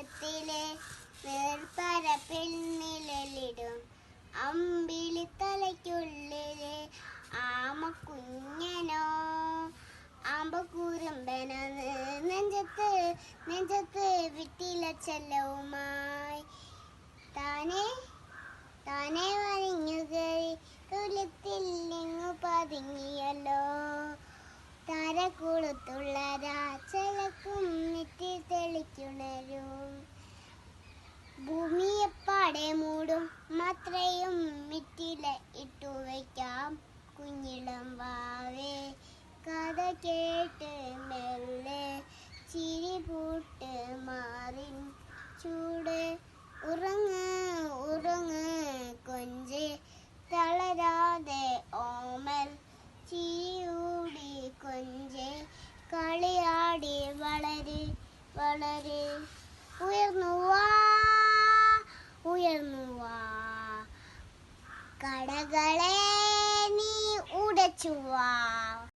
ഹൃദയത്തിലെ നേർപ്പരപ്പിൽ നിഴലിടും അമ്പിളി തലയ്ക്കുള്ളിലെ ആമക്കുഞ്ഞനോ ആമ്പക്കൂറുമ്പന നെഞ്ചത്ത് വിട്ടില ചെല്ലവുമായി താനെ താനെ വരിഞ്ഞുകറി തുലത്തിൽ നിങ്ങു പതുങ്ങിയല്ലോ താരക്കുളത്തുള്ള രാച്ചലക്കും നെറ്റി തെളിക്കുണരും ഭൂമിയെപ്പാടെ മൂടും മാത്രയും മിറ്റില ഇട്ടുവയ്ക്കാം കുഞ്ഞിളം വാവേ കഥ കേട്ട് മെല്ലെ ചിരി പൂട്ട് മാറിൻ ചൂട് ഉറങ്ങ് കൊഞ്ച് തളരാതെ ഓമൽ ചിരിയൂടി കൊഞ്ച് കളിയാടി വളര് ഉയർന്നു വാ കടകളെ നീ ഉടച്ചു വാ.